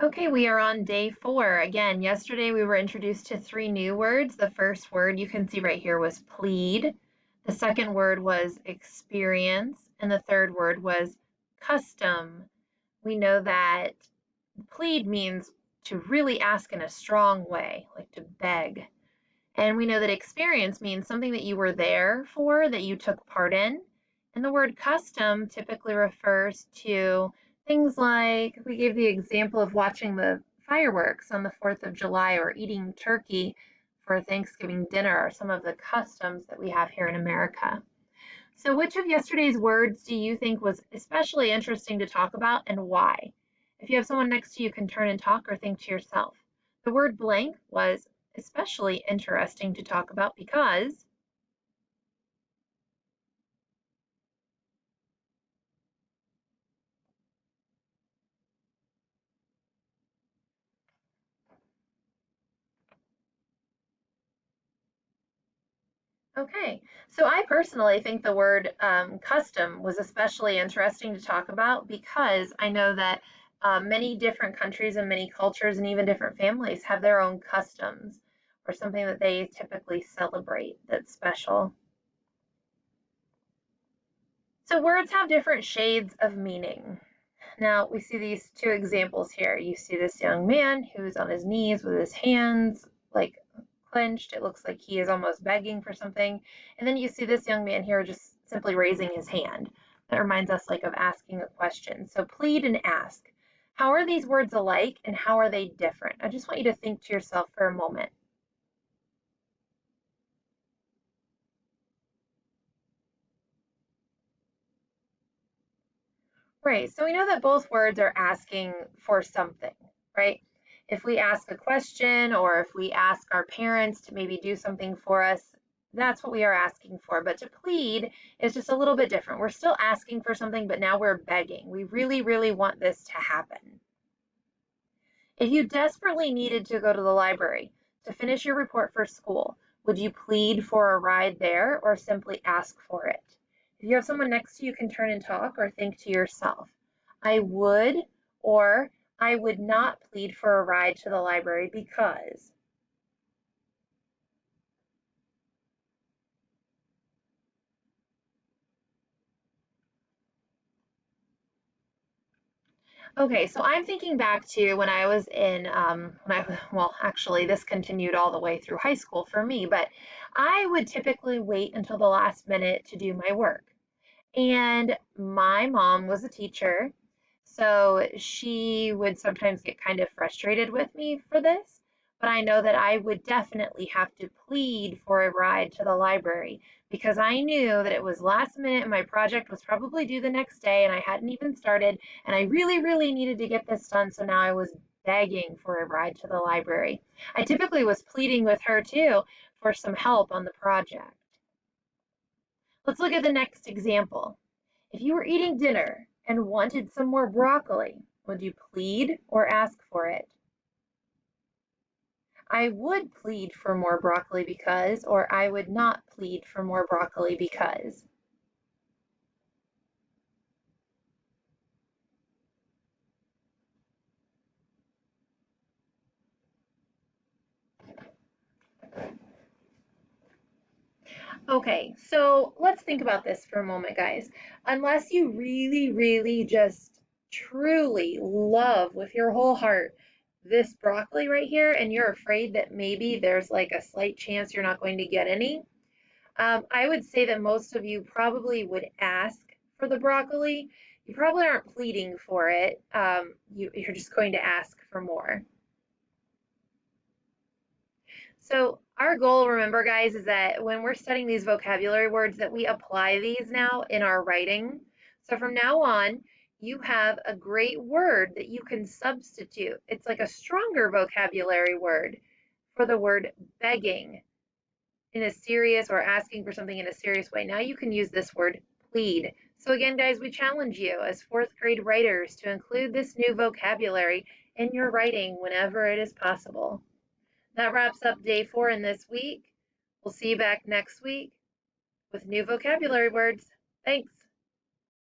Okay, we are on day 4. Again, yesterday we were introduced to 3 new words. The first word you can see right here was plead. The second word was experience. And the third word was custom. We know that plead means to really ask in a strong way, like to beg. And we know that experience means something that you were there for, that you took part in. And the word custom typically refers to things like, we gave the example of watching the fireworks on the 4th of July or eating turkey for Thanksgiving dinner are some of the customs that we have here in America. So which of yesterday's words do you think was especially interesting to talk about and why? If you have someone next to you, you can turn and talk or think to yourself. The word blank was especially interesting to talk about because, okay, so I personally think the word custom was especially interesting to talk about because I know that many different countries and many cultures and even different families have their own customs or something that they typically celebrate that's special. So words have different shades of meaning. Now we see these two examples here. You see this young man who's on his knees with his hands like clenched. It looks like he is almost begging for something. And then you see this young man here just simply raising his hand. That reminds us like of asking a question. So plead and ask. How are these words alike and how are they different? I just want you to think to yourself for a moment. Right, so we know that both words are asking for something, right? If we ask a question or if we ask our parents to maybe do something for us, that's what we are asking for. But to plead is just a little bit different. We're still asking for something, but now we're begging. We really, really want this to happen. If you desperately needed to go to the library to finish your report for school, would you plead for a ride there or simply ask for it? If you have someone next to you, you can turn and talk or think to yourself, I would or I would not plead for a ride to the library because. Okay, so I'm thinking back to when I was in, well, actually, this continued all the way through high school for me, but I would typically wait until the last minute to do my work. And my mom was a teacher, so she would sometimes get kind of frustrated with me for this. But I know that I would definitely have to plead for a ride to the library because I knew that it was last minute and my project was probably due the next day and I hadn't even started and I really, really needed to get this done. So now I was begging for a ride to the library. I typically was pleading with her too for some help on the project. Let's look at the next example. If you were eating dinner and wanted some more broccoli, would you plead or ask for it? I would plead for more broccoli because, or I would not plead for more broccoli because. Okay, so let's think about this for a moment, guys. Unless you really, really just truly love with your whole heart this broccoli right here, and you're afraid that maybe there's like a slight chance you're not going to get any, I would say that most of you probably would ask for the broccoli. You probably aren't pleading for it. You're just going to ask for more. So our goal, remember guys, is that when we're studying these vocabulary words that we apply these now in our writing. So from now on, you have a great word that you can substitute. It's like a stronger vocabulary word for the word begging in a serious or asking for something in a serious way. Now you can use this word plead. So again, guys, we challenge you as fourth grade writers to include this new vocabulary in your writing whenever it is possible. That wraps up day 4 in this week. We'll see you back next week with new vocabulary words. Thanks.